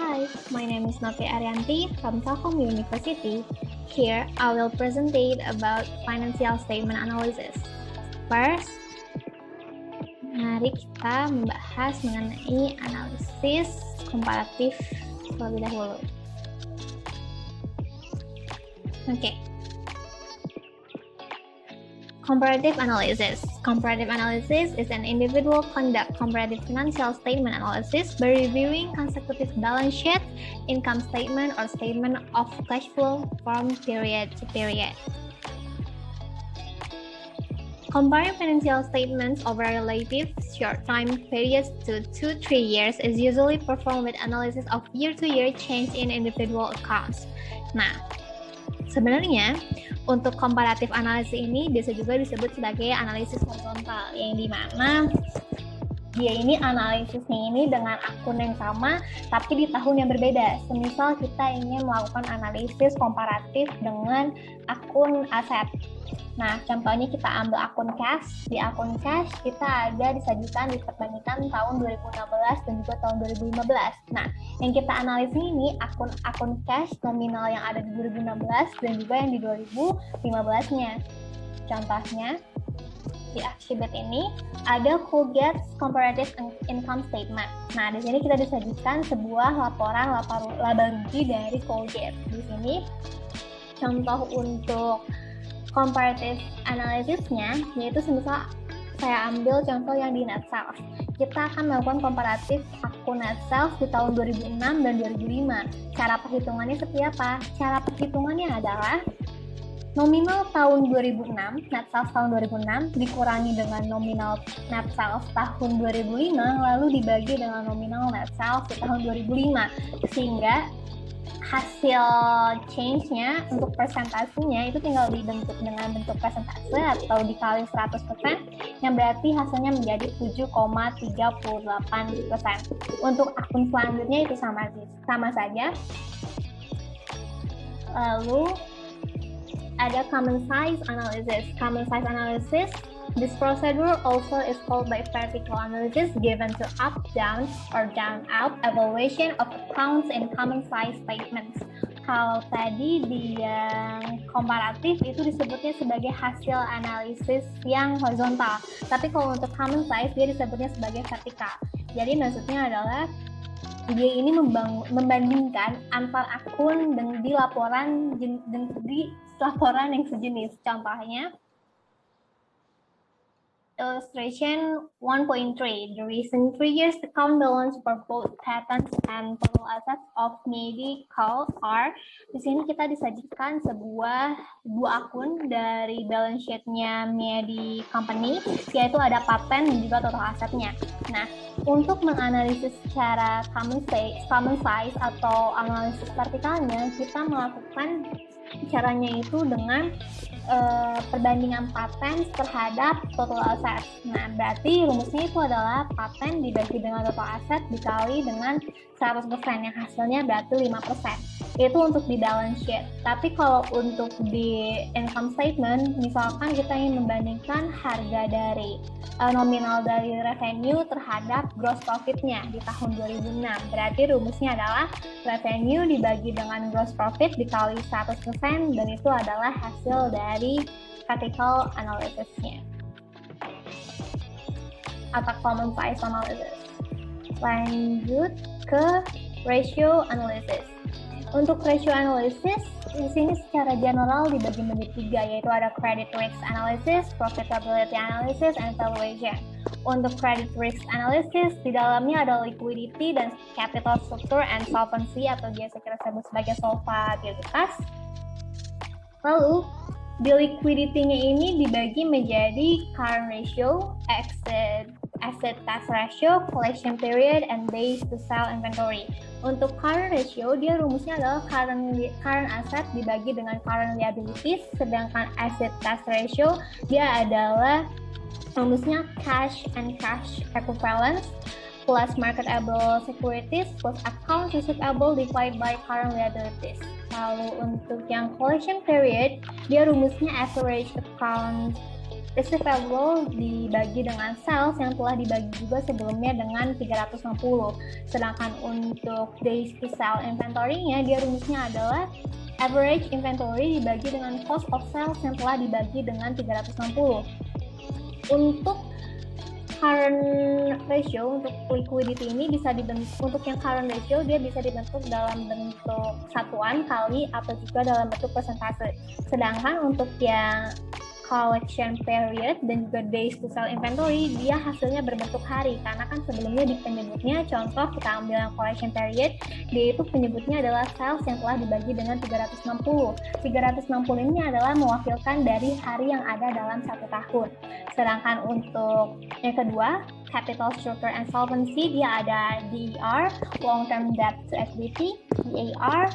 Hi, my name is Novi Arianti from Telkom University. Here, I will present about financial statement analysis. First, mari kita membahas mengenai analisis komparatif terlebih dahulu. Oke. Comparative analysis. Comparative analysis is an individual conduct comparative financial statement analysis by reviewing consecutive balance sheet, income statement, or statement of cash flow from period to period. Comparing financial statements over relative short time periods to 2-3 years is usually performed with analysis of year-to-year change in individual accounts. Nah, sebenarnya untuk komparatif analisis ini bisa juga disebut sebagai analisis horizontal, yang dimana dia ini analisisnya ini dengan akun yang sama tapi di tahun yang berbeda. Semisal kita ingin melakukan analisis komparatif dengan akun aset. Nah, contohnya kita ambil akun cash. Di akun cash kita ada disajikan diperbandingkan tahun 2016 dan juga tahun 2015. Nah, yang kita analisis ini akun cash nominal yang ada di 2016 dan juga yang di 2015-nya. Contohnya, di Aksibet ini ada Colgate Comparative Income Statement. Nah, di sini kita disajikan sebuah laporan laba rugi dari Colgate. Di sini contoh untuk comparative analisisnya yaitu semisal saya ambil contoh yang di net sales. Kita akan melakukan komparatif akun net sales di tahun 2006 dan 2005. Cara perhitungannya seperti apa? Cara perhitungannya adalah nominal tahun 2006, net sales tahun 2006 dikurangi dengan nominal net sales tahun 2005 lalu dibagi dengan nominal net sales di tahun 2005 sehingga hasil change-nya untuk persentasenya itu tinggal dibentuk dengan bentuk persentase atau dikali 100% yang berarti hasilnya menjadi 7,38%. Untuk akun selanjutnya itu sama saja. Lalu ada common size analysis. Common size analysis, this procedure also is called by vertical analysis given to up, down, or down, up evaluation of accounts in common size statements. Kalau tadi di yang komparatif itu disebutnya sebagai hasil analisis yang horizontal. Tapi kalau untuk common size dia disebutnya sebagai vertikal. Jadi maksudnya adalah dia ini membandingkan antar akun dan di laporan yang sejenis. Contohnya, illustration 1.3. The recent 3 years account balance for both patents and total assets of Medical are. Di sini kita disajikan dua akun dari balance sheet-nya Medi Company, yaitu ada paten dan juga total asetnya. Nah, untuk menganalisis secara common size atau analisis vertikalnya, kita melakukan caranya itu dengan perbandingan paten terhadap total aset. Nah, berarti rumusnya itu adalah paten dibagi dengan total aset dikali dengan 100%, yang hasilnya berarti 5%. Itu untuk di balance sheet. Tapi kalau untuk di income statement, misalkan kita ingin membandingkan harga dari nominal dari revenue terhadap gross profit-nya di tahun 2006. Berarti rumusnya adalah revenue dibagi dengan gross profit dikali 100% dan itu adalah hasil dari vertical analysis-nya atau common size analysis. Lanjut ke ratio analysis. Untuk ratio analysis, di sini secara general dibagi menjadi 3, yaitu ada credit risk analysis, profitability analysis, and valuation. Untuk credit risk analysis, di dalamnya ada liquidity dan capital structure and solvency atau biasa kita sebut sebagai solvabilitas. Lalu, di liquidity-nya ini dibagi menjadi current ratio, asset tax ratio, collection period, and days to sell inventory. Untuk current ratio, dia rumusnya adalah current asset dibagi dengan current liabilities, sedangkan asset tax ratio dia adalah rumusnya cash and cash equivalents plus marketable securities plus accounts receivable divided by current liabilities. Lalu untuk yang collection period, dia rumusnya average account Receivable dibagi dengan sales yang telah dibagi juga sebelumnya dengan 360. Sedangkan untuk days to sell inventory-nya, dia rumusnya adalah average inventory dibagi dengan cost of sales yang telah dibagi dengan 360. Untuk current ratio, untuk liquidity ini bisa dibentuk, untuk yang current ratio dia bisa dibentuk dalam bentuk satuan kali atau juga dalam bentuk persentase. Sedangkan untuk yang collection period dan juga days to sell inventory, dia hasilnya berbentuk hari, karena kan sebelumnya di penyebutnya, contoh kita ambil yang collection period, dia itu penyebutnya adalah sales yang telah dibagi dengan 360. 360 ini adalah mewakilkan dari hari yang ada dalam satu tahun. Sedangkan untuk yang kedua, capital structure and solvency, dia ada DER, long term debt to equity, DAR,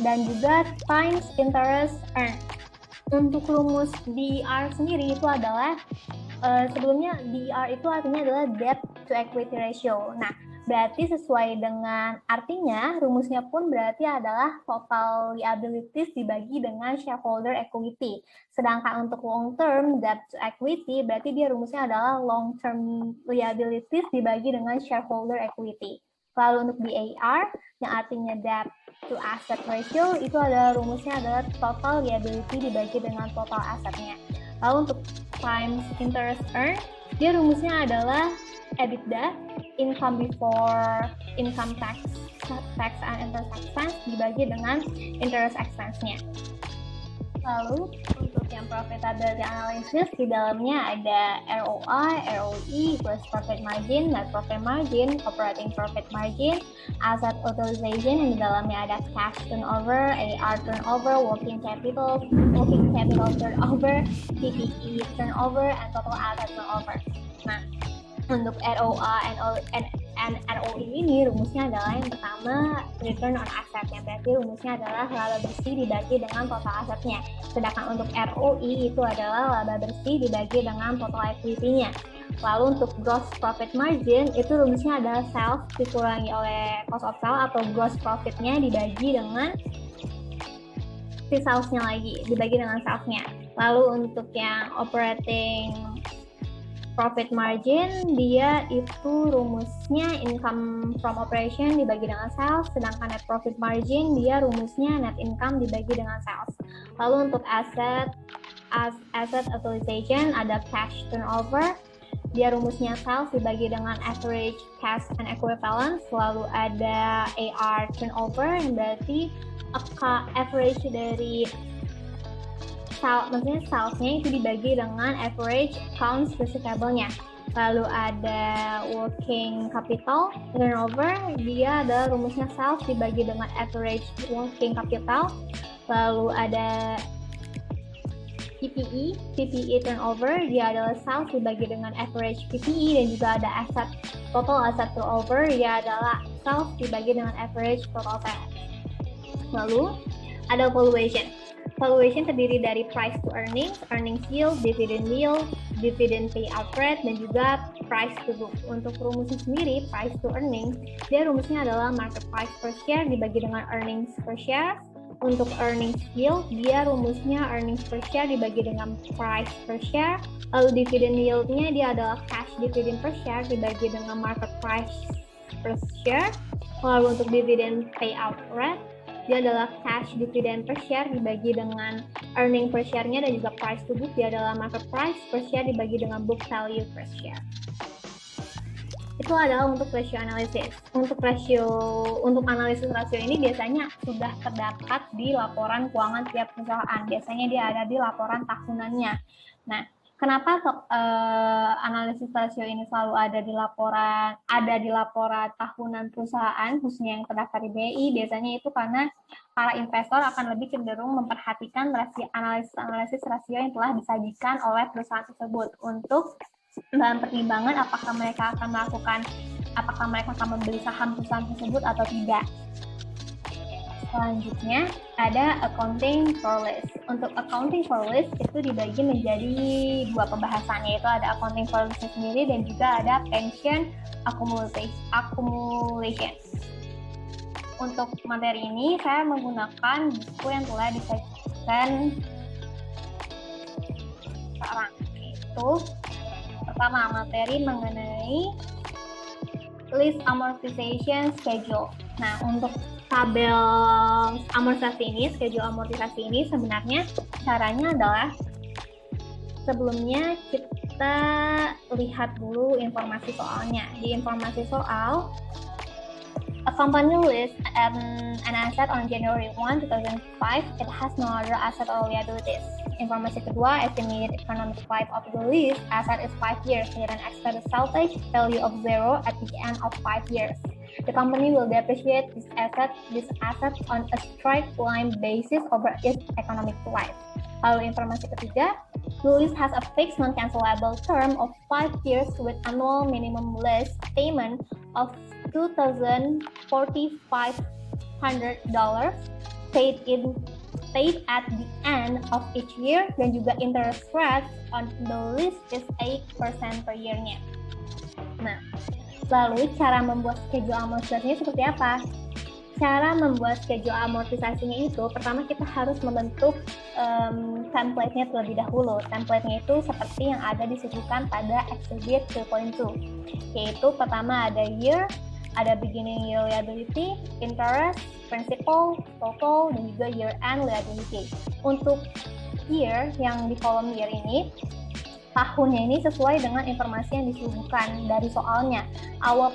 dan juga times interest earned. Untuk rumus DER sendiri itu adalah sebelumnya DER itu artinya adalah debt to equity ratio. Nah, berarti sesuai dengan artinya, rumusnya pun berarti adalah total liabilities dibagi dengan shareholder equity. Sedangkan untuk long term debt to equity, berarti dia rumusnya adalah long term liabilities dibagi dengan shareholder equity. Lalu untuk DAR, yang artinya debt to asset ratio, itu adalah rumusnya adalah total liability dibagi dengan total asetnya. Lalu untuk times interest earned, dia rumusnya adalah EBITDA, income before income tax and interest expense dibagi dengan interest expense-nya. Lalu untuk yang profitability analysis, di dalamnya ada ROI, ROE, gross profit margin, net profit margin, operating profit margin, asset utilization, yang di dalamnya ada cash turnover, AR turnover, working capital turnover, PPE turnover, and total asset turnover. Nah, untuk ROA and ROE ini rumusnya adalah yang pertama return on asset, yang berarti rumusnya adalah laba bersih dibagi dengan total asetnya. Sedangkan untuk ROE itu adalah laba bersih dibagi dengan total equity-nya. Lalu untuk gross profit margin itu rumusnya adalah sales dikurangi oleh cost of sale atau gross profit-nya dibagi dengan si sales-nya lagi, dibagi dengan sales-nya. Lalu untuk yang operating profit margin, dia itu rumusnya income from operation dibagi dengan sales, sedangkan net profit margin dia rumusnya net income dibagi dengan sales. Lalu untuk asset utilization ada cash turnover, dia rumusnya sales dibagi dengan average cash and equivalence. Lalu ada AR turnover, yang berarti average dari maksudnya salesnya itu dibagi dengan average accounts receivable-nya. Lalu ada working capital turnover, dia ada rumusnya sales dibagi dengan average working capital. Lalu ada PPE turnover, dia adalah sales dibagi dengan average PPE, dan juga ada total asset turnover, dia adalah sales dibagi dengan average total sales. Lalu ada valuation. Valuation terdiri dari price to earnings, earnings yield, dividend payout rate, dan juga price to book. Untuk rumusnya sendiri, price to earnings, dia rumusnya adalah market price per share dibagi dengan earnings per share. Untuk earnings yield, dia rumusnya earnings per share dibagi dengan price per share. Lalu dividend yield-nya dia adalah cash dividend per share dibagi dengan market price per share. Lalu untuk dividend payout rate, dia adalah cash dividend per share dibagi dengan earning per share-nya, dan juga price to book, dia adalah market price per share dibagi dengan book value per share. Itu adalah untuk ratio analysis. Untuk analisis rasio ini biasanya sudah terdapat di laporan keuangan tiap perusahaan. Biasanya dia ada di laporan tahunannya. Nah, kenapa analisis rasio ini selalu ada di laporan tahunan perusahaan, khususnya yang terdaftar di BI? Biasanya itu karena para investor akan lebih cenderung memperhatikan analisis rasio yang telah disajikan oleh perusahaan tersebut untuk dalam pertimbangan apakah mereka akan membeli saham perusahaan tersebut atau tidak. Selanjutnya ada accounting for list. Untuk accounting for list itu dibagi menjadi dua pembahasan, yaitu ada accounting for list sendiri dan juga ada pension accumulation. Untuk materi ini saya menggunakan buku yang telah disajikan sekarang. itu pertama materi mengenai list amortization schedule. Nah, untuk tabel amortisasi ini, schedule amortisasi ini sebenarnya caranya adalah sebelumnya kita lihat dulu informasi soalnya. Di informasi soal, a company lists an asset on January 1, 2005, it has no other asset or liabilities. Informasi kedua, estimated economic life of the lease asset is 5 years with an expected salvage value of 0 at the end of 5 years. The company will depreciate this asset on a straight line basis over its economic life. Lalu informasi ketiga, the lease has a fixed non-cancelable term of 5 years with annual minimum lease payment of $2,450 paid at the end of each year, dan juga interest rate on the lease is 8% per year-nya. Nah, lalu cara membuat schedule amortisasinya seperti apa? Cara membuat schedule amortisasinya itu, pertama kita harus membentuk template-nya terlebih dahulu. Template-nya itu seperti yang ada disebutkan pada Exhibit 2.2, yaitu pertama ada year, ada beginning year liability, interest, principal, total, dan juga year end liability. Untuk year yang di kolom year ini, tahunnya ini sesuai dengan informasi yang disuguhkan dari soalnya. Awal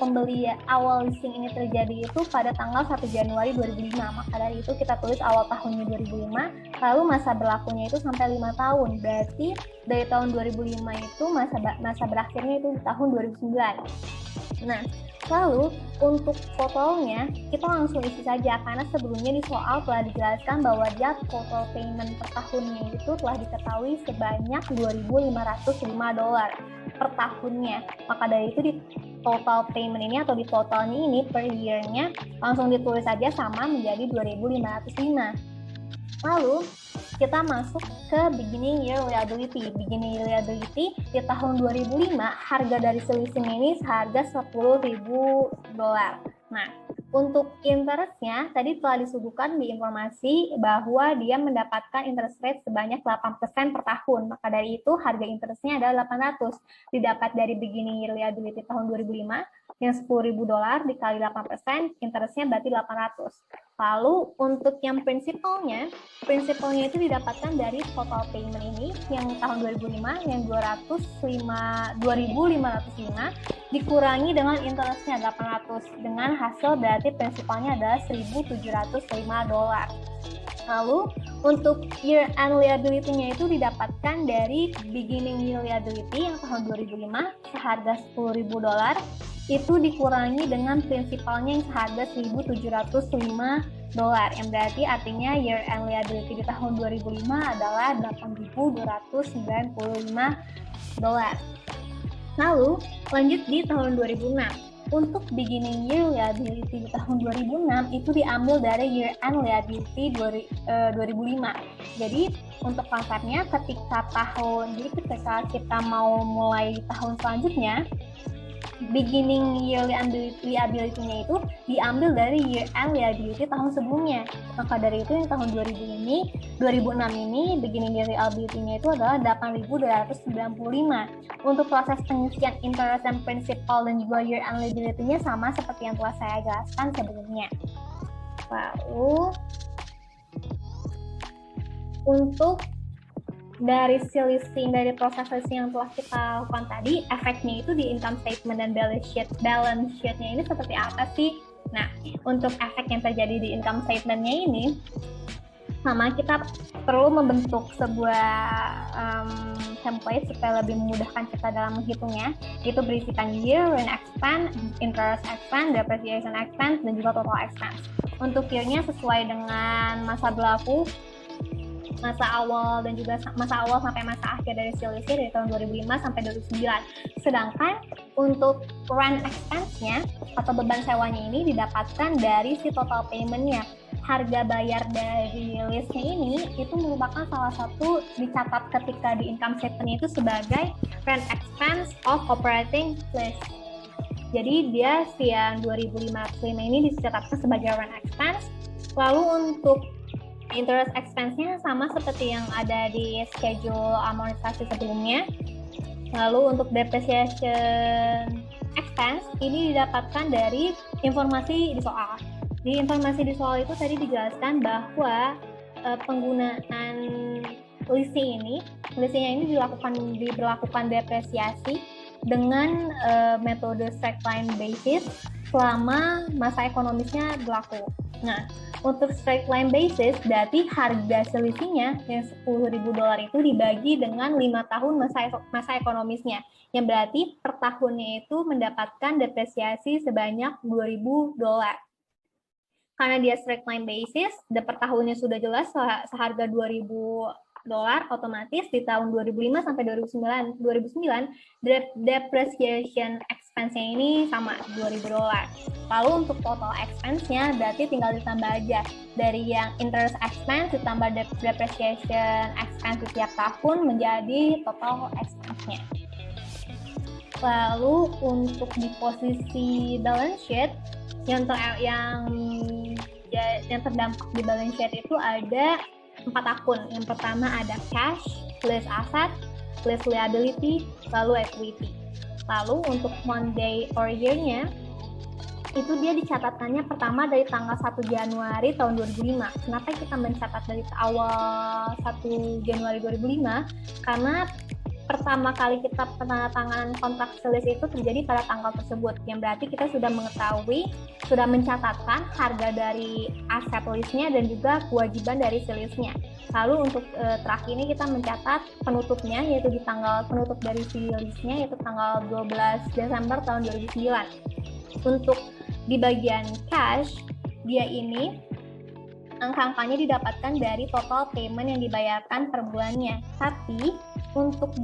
leasing ini terjadi itu pada tanggal 1 Januari 2005. Maka dari itu kita tulis awal tahunnya 2005, lalu masa berlakunya itu sampai 5 tahun. Berarti dari tahun 2005 itu masa berakhirnya itu di tahun 2009. Nah, lalu untuk totalnya kita langsung isi saja, karena sebelumnya di soal telah dijelaskan bahwa dia total payment per tahunnya itu telah diketahui sebanyak $2.505 per tahunnya. Maka dari itu di total payment ini atau di totalnya ini per year-nya langsung ditulis saja sama menjadi 2.505. Lalu kita masuk ke beginning year liability. Beginning year liability di tahun 2005 harga dari leasing ini seharga $10.000. Nah, untuk interestnya tadi telah disuguhkan di informasi bahwa dia mendapatkan interest rate sebanyak 8% per tahun. Maka dari itu harga interestnya adalah $800. Didapat dari beginning year liability tahun 2005 yang $10.000 dikali 8%, interestnya berarti 800. Lalu untuk yang prinsipalnya itu didapatkan dari total payment ini yang tahun 2005 yang 2.505 dikurangi dengan interestnya 800, dengan hasil berarti prinsipalnya adalah $1.705. Lalu untuk year end liability-nya itu didapatkan dari beginning year liability yang tahun 2005 seharga $10.000 itu dikurangi dengan prinsipalnya yang seharga $1.705, yang berarti artinya year end liability di tahun 2005 adalah $8.295. Lalu lanjut di tahun 2006. Untuk beginning year liability di tahun 2006 itu diambil dari year end liability 2005. Jadi untuk konsepnya ketika kita mau mulai tahun selanjutnya, beginning year liability-nya itu diambil dari year end liability tahun sebelumnya. Maka dari itu yang tahun 2006 ini beginning year liability-nya itu adalah $8.295. Untuk proses pengisian interest dan principal dan juga year end liability-nya sama seperti yang telah saya jelaskan sebelumnya. Lalu untuk dari proses leasing yang telah kita lakukan tadi, efeknya itu di income statement dan balance sheet-nya ini seperti apa sih? Nah, untuk efek yang terjadi di income statement-nya ini, sama kita perlu membentuk sebuah template supaya lebih memudahkan kita dalam menghitungnya. Itu berisikan year, rent expense, interest expense, depreciation expense, dan juga total expense. Untuk year-nya sesuai dengan masa berlaku, masa awal sampai masa akhir dari leasing dari tahun 2005 sampai 2009. Sedangkan untuk rent expense-nya atau beban sewanya ini didapatkan dari si total payment-nya. Harga bayar dari lease-nya ini itu merupakan salah satu dicatat ketika di income statement itu sebagai rent expense of operating lease. Jadi dia yang 2.505 ini dicatatkan sebagai rent expense. Lalu untuk interest expense-nya sama seperti yang ada di schedule amortisasi sebelumnya. Lalu untuk depreciation expense ini didapatkan dari informasi di soal. Di informasi di soal itu tadi dijelaskan bahwa penggunaan leasingnya ini diberlakukan depresiasi dengan metode straight line basis selama masa ekonomisnya berlaku. Nah, untuk straight line basis berarti harga selisihnya yang $10.000 itu dibagi dengan 5 tahun masa ekonomisnya, yang berarti per tahunnya itu mendapatkan depresiasi sebanyak $2.000. Karena dia straight line basis, per tahunnya sudah jelas seharga $2.000, otomatis di tahun 2005 sampai 2009 depreciation expense-nya ini sama $2.000. Lalu untuk total expense-nya berarti tinggal ditambah aja dari yang interest expense ditambah depreciation expense di tiap tahun menjadi total expense-nya. Lalu untuk di posisi balance sheet yang terdampak di balance sheet itu ada 4 akun. Yang pertama ada cash, list asset, list liability, lalu equity. Lalu untuk month day or year-nya itu dia dicatatkannya pertama dari tanggal 1 Januari tahun 2005. Kenapa kita mencatat dari awal 1 Januari 2005? Karena pertama kali kita penandatanganan kontrak selis itu terjadi pada tanggal tersebut, yang berarti kita sudah mengetahui, sudah mencatatkan harga dari aset listnya dan juga kewajiban dari selisnya. Lalu untuk terakhir ini kita mencatat penutupnya, yaitu di tanggal penutup dari selisnya, yaitu tanggal 12 Desember tahun 2009. Untuk di bagian cash, dia ini angka-angkanya didapatkan dari total payment yang dibayarkan per bulannya. Tapi untuk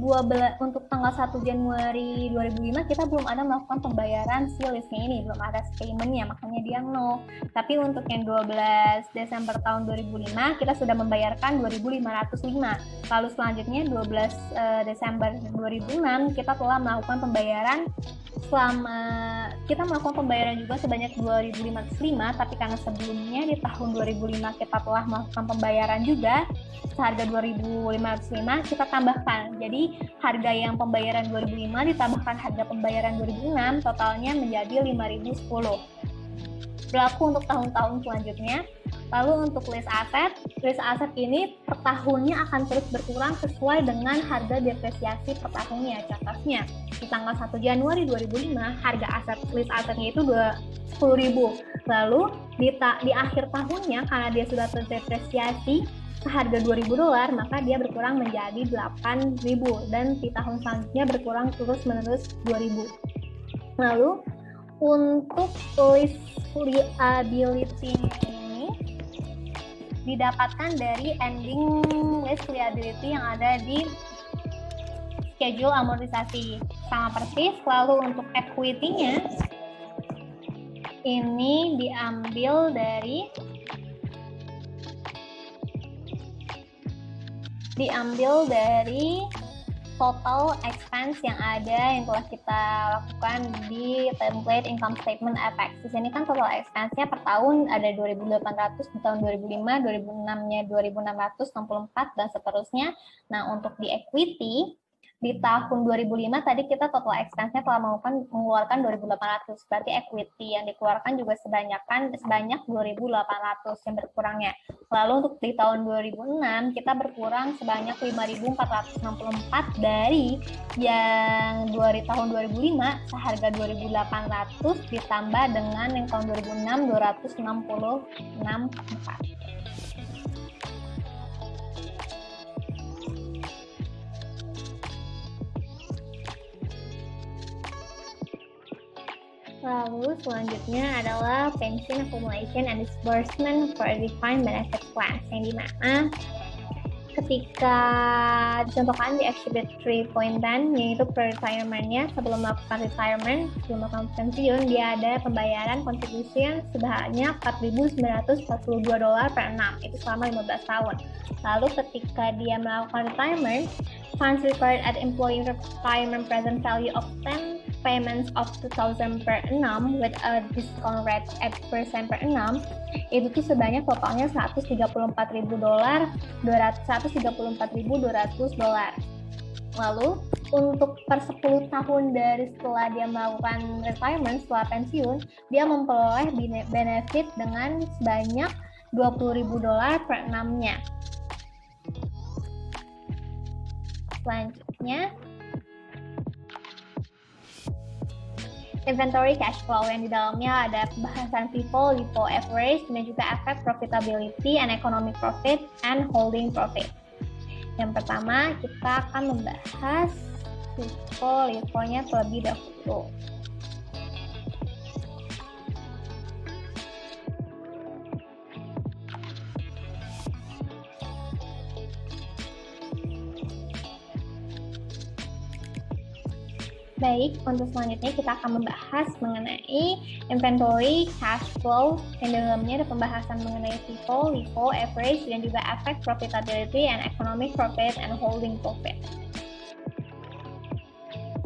tanggal 1 Januari 2005 kita belum ada melakukan pembayaran si listnya ini, belum ada paymentnya, makanya dia 0. Tapi untuk yang 12 Desember tahun 2005 kita sudah membayarkan 2.505. Lalu selanjutnya 12 Desember 2006 kita telah melakukan pembayaran juga sebanyak 2.505, tapi karena sebelumnya di tahun 2005 kita telah melakukan pembayaran juga seharga 2.505, kita tambahkan. Jadi harga yang pembayaran 2005 ditambahkan harga pembayaran 2006, totalnya menjadi 5.010. Berlaku untuk tahun-tahun selanjutnya. Lalu untuk list aset ini per tahunnya akan terus berkurang sesuai dengan harga depresiasi per tahunnya. Contohnya, di tanggal 1 Januari 2005, harga list asetnya itu 10.000. Lalu di akhir tahunnya, karena dia sudah terdepresiasi seharga $2.000, maka dia berkurang menjadi 8.000. Dan di tahun selanjutnya berkurang terus-menerus 2.000. Lalu, untuk list liability ini didapatkan dari ending list liability yang ada di schedule amortisasi sama persis. Lalu untuk equity-nya ini diambil dari total expense yang telah kita lakukan di template income statement FX. Di sini kan total expense-nya per tahun ada 2.800 di tahun 2005, 2006-nya 2.664 dan seterusnya. Nah, untuk di equity di tahun 2005 tadi kita total expense-nya telah mengeluarkan 2.800. Berarti equity yang dikeluarkan juga sebanyak 2.800 yang berkurangnya. Lalu untuk di tahun 2006 kita berkurang sebanyak 5.464 dari yang tahun 2005 seharga 2.800 ditambah dengan yang tahun 2006 266,4. Lalu selanjutnya adalah pension accumulation and disbursement for a defined benefit class, yang dimana ketika dicontohkan di exhibit 3.10 yaitu pre-retirement-nya, sebelum melakukan melakukan pensiun, dia ada pembayaran kontribusi sebanyak $4.942 per annum, itu selama 15 tahun. Lalu ketika dia melakukan retirement, funds required at employee retirement present value of 10 payments of 2,000 per annum with a discount rate 8% per annum, itu tuh sebanyak totalnya $134.200. Lalu untuk per 10 tahun dari setelah dia melakukan retirement, setelah pensiun, dia memperoleh benefit dengan sebanyak $20.000 per annumnya. Selanjutnya, inventory cash flow yang di dalamnya ada pembahasan FIFO, LIFO, average, dan juga effect profitability and economic profit and holding profit. Yang pertama, kita akan membahas FIFO, LIFO-nya terlebih dahulu. Baik, untuk selanjutnya kita akan membahas mengenai inventory cash flow yang dalamnya ada pembahasan mengenai FIFO, LIFO, average, dan juga effect profitability and economic profit and holding profit.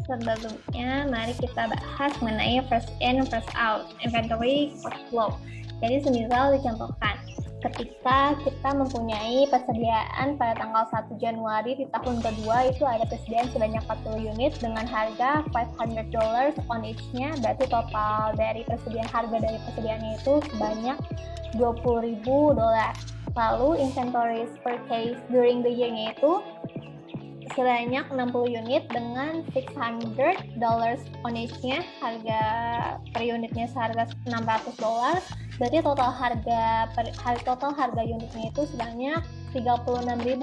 Sebelumnya, mari kita bahas mengenai first in, first out, inventory cash flow. Jadi, semisal dicontohkan, ketika kita mempunyai persediaan pada tanggal 1 Januari di tahun kedua, itu ada persediaan sebanyak 40 unit dengan harga $500 on each-nya, berarti total dari harga dari persediaannya itu sebanyak $20.000. Lalu inventories purchase during the year-nya itu sebanyak 60 unit dengan $600 on each-nya, harga per unitnya seharga $600. Berarti total harga unitnya itu sebanyak $36.000.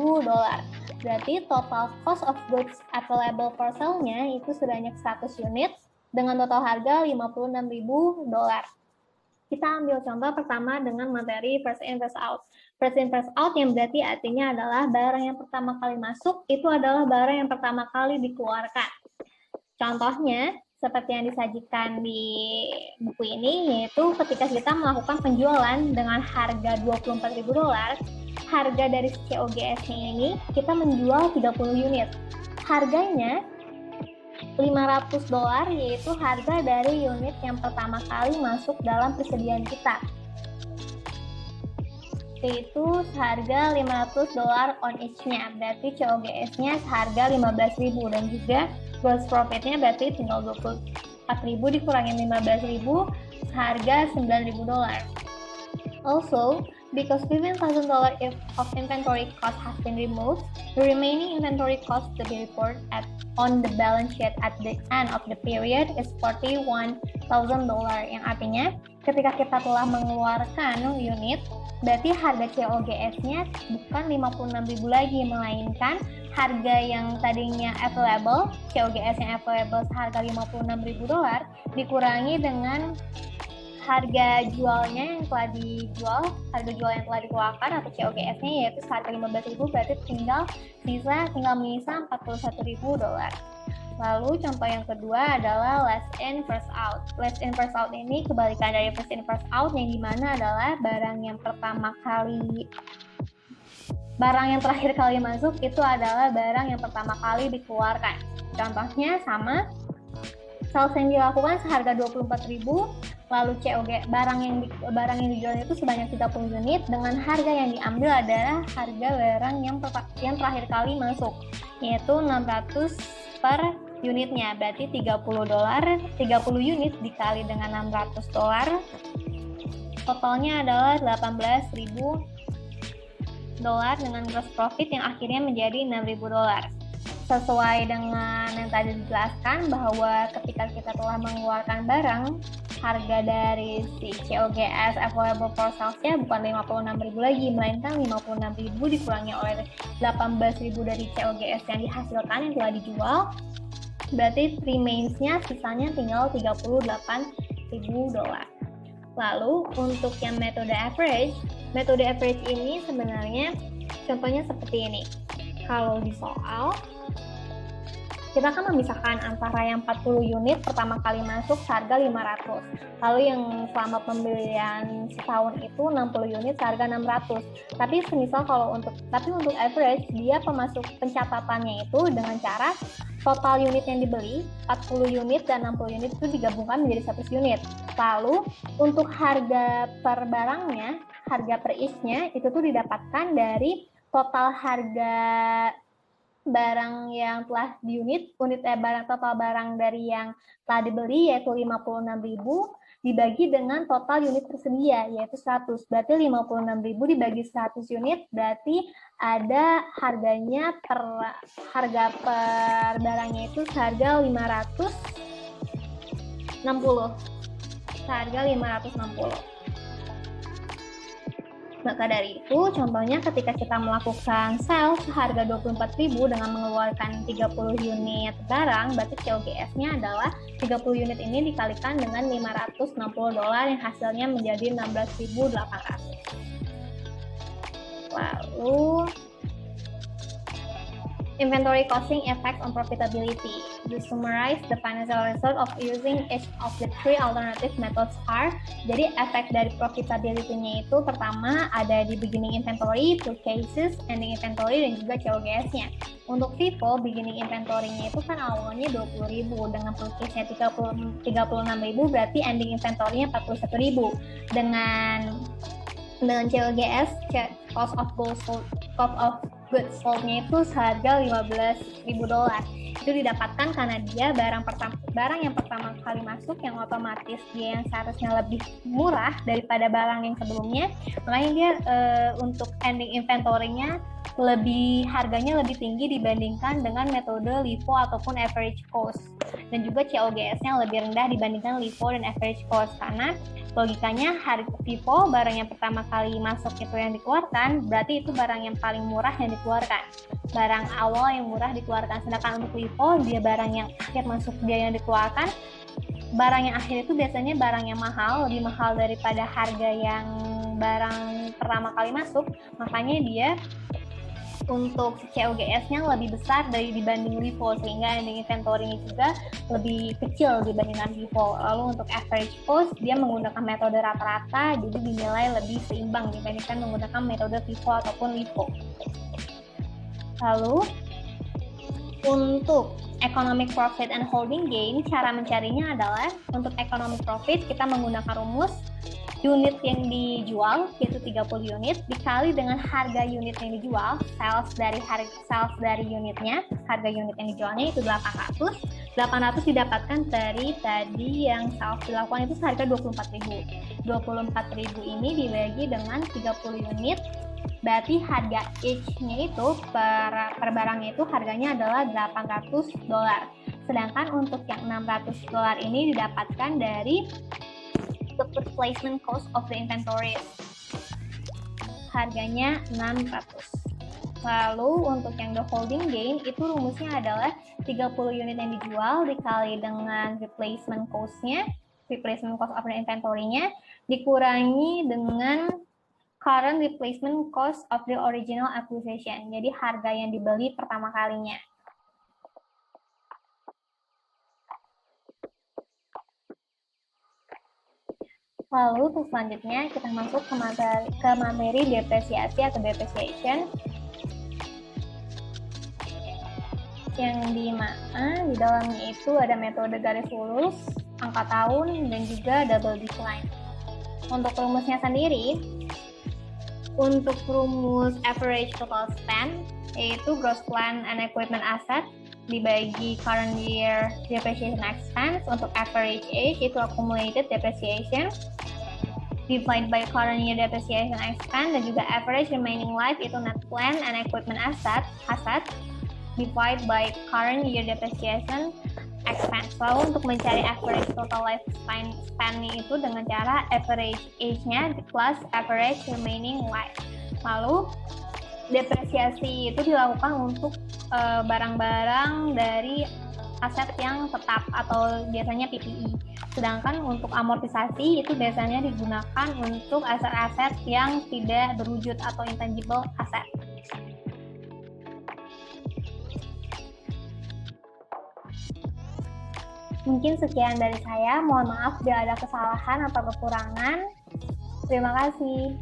Berarti total cost of goods available for sale-nya itu sebanyak 100 unit dengan total harga $56.000. Kita ambil contoh pertama dengan materi first in, first out. First in, first out yang berarti artinya adalah barang yang pertama kali masuk itu adalah barang yang pertama kali dikeluarkan. Contohnya, seperti yang disajikan di buku ini, yaitu ketika kita melakukan penjualan dengan harga $24.000, harga dari COGS-nya ini kita menjual 30 unit. Harganya $500, yaitu harga dari unit yang pertama kali masuk dalam persediaan kita. Yaitu seharga $500 on each-nya, berarti COGS-nya seharga $15.000 dan juga gross profit-nya berarti tinggal $24.000 dikurangi $15.000, seharga $9.000. Also, because $15,000 of inventory cost has been removed, the remaining inventory cost to be reported on the balance sheet at the end of the period is $41,000, yang artinya ketika kita telah mengeluarkan unit, berarti harga COGS-nya bukan $56.000 lagi, melainkan harga yang tadinya available, COGS yang available seharga $56.000 dikurangi dengan harga jualnya yang telah dijual, harga jual yang telah dikeluarkan atau COGS-nya yaitu seharga $15.000, berarti tinggal menyisa $41.000. Lalu contoh yang kedua adalah last in first out. Last in first out ini kebalikan dari first in first out, yang dimana adalah barang yang terakhir kali masuk itu adalah barang yang pertama kali dikeluarkan. Contohnya sama, sales yang dilakukan seharga $24.000, lalu barang yang dijual itu sebanyak 30 unit dengan harga yang diambil adalah harga barang yang terakhir kali masuk, yaitu $600 per unitnya, berarti $30 unit dikali dengan $600, totalnya adalah $18.000 dengan gross profit yang akhirnya menjadi $6.000. Sesuai dengan yang tadi dijelaskan bahwa ketika kita telah mengeluarkan barang, harga dari si COGS available for sales-nya bukan $56.000 lagi, melainkan $56.000 dikurangi oleh $18.000 dari COGS yang dihasilkan yang telah dijual, berarti remains-nya sisanya tinggal $38.000. Lalu untuk yang metode average ini sebenarnya contohnya seperti ini. Kalau di soal, kita akan memisahkan antara yang 40 unit pertama kali masuk seharga 500. Lalu yang selama pembelian setahun itu 60 unit seharga 600. Tapi untuk average, dia pencatatannya itu dengan cara total unit yang dibeli, 40 unit dan 60 unit itu digabungkan menjadi 100 unit. Lalu untuk harga per barangnya, harga per each-nya itu tuh didapatkan dari total harga barang yang telah unit barang total barang dari yang telah dibeli yaitu 56.000 dibagi dengan total unit tersedia yaitu 100. Berarti 56.000 dibagi 100 unit berarti ada harga per barangnya itu seharga 560. Seharga 560. Maka dari itu, contohnya ketika kita melakukan sales seharga 24.000 dengan mengeluarkan 30 unit barang, berarti COGS-nya adalah 30 unit ini dikalikan dengan $560 yang hasilnya menjadi 16.800. Lalu, inventory costing effects on profitability. To summarize, the financial result of using each of the three alternative methods are, jadi efek dari profitability-nya itu pertama ada di beginning inventory, purchases, ending inventory, dan juga COGS-nya. Untuk FIFO, beginning inventory-nya itu kan awalnya 20.000, dengan purchase-nya 36.000, berarti ending inventory-nya 41.000. Dengan COGS, cost of goods sold-nya itu seharga $15.000. Itu didapatkan karena dia barang yang pertama kali masuk yang otomatis dia yang seharusnya lebih murah daripada barang yang sebelumnya, makanya dia untuk ending inventory-nya harganya lebih tinggi dibandingkan dengan metode LIFO ataupun average cost, dan juga COGS-nya lebih rendah dibandingkan LIFO dan average cost karena logikanya harga FIFO barang yang pertama kali masuk itu yang dikeluarkan, berarti itu barang yang paling murah yang dikeluarkan, barang awal yang murah dikeluarkan. Sedangkan untuk LIFO dia barang yang akhir masuk dia yang dikeluarkan, barang yang akhir itu biasanya barang yang mahal, lebih mahal daripada harga yang barang pertama kali masuk, makanya dia untuk COGS-nya lebih besar dibanding LIFO, sehingga ending inventory-nya juga lebih kecil dibandingkan LIFO. Lalu untuk average cost, dia menggunakan metode rata-rata, jadi dinilai lebih seimbang dibandingkan menggunakan metode FIFO ataupun LIFO. Lalu, untuk economic profit and holding gain, cara mencarinya adalah untuk economic profit, kita menggunakan rumus unit yang dijual yaitu 30 unit dikali dengan harga unit yang dijual, sales dari unitnya, harga unit yang dijualnya itu 800 didapatkan dari tadi yang sales dilakukan itu seharga 24.000 ini dibagi dengan 30 unit, berarti harga each-nya itu per barangnya itu harganya adalah $800. Sedangkan untuk yang $600 ini didapatkan dari the placement cost of the inventory, harganya 600. Lalu untuk yang the holding gain itu rumusnya adalah 30 unit yang dijual dikali dengan replacement cost of the inventory-nya dikurangi dengan current replacement cost of the original acquisition, jadi harga yang dibeli pertama kalinya. Lalu untuk selanjutnya kita masuk ke materi depresiasi atau depreciation, yang di mana di dalamnya itu ada metode garis lurus, angka tahun, dan juga double decline. Untuk rumusnya sendiri, untuk rumus average total spend yaitu gross plant and equipment asset dibagi current year depreciation expense, untuk average age itu accumulated depreciation divide by current year depreciation expense, dan juga average remaining life itu net plant and equipment asset divide by current year depreciation expense. Lalu untuk mencari average total life span-nya itu dengan cara average age-nya plus average remaining life. Lalu depresiasi itu dilakukan untuk barang-barang dari aset yang tetap atau biasanya PPE. Sedangkan untuk amortisasi itu biasanya digunakan untuk aset-aset yang tidak berwujud atau intangible asset. Mungkin sekian dari saya. Mohon maaf bila ada kesalahan atau kekurangan. Terima kasih.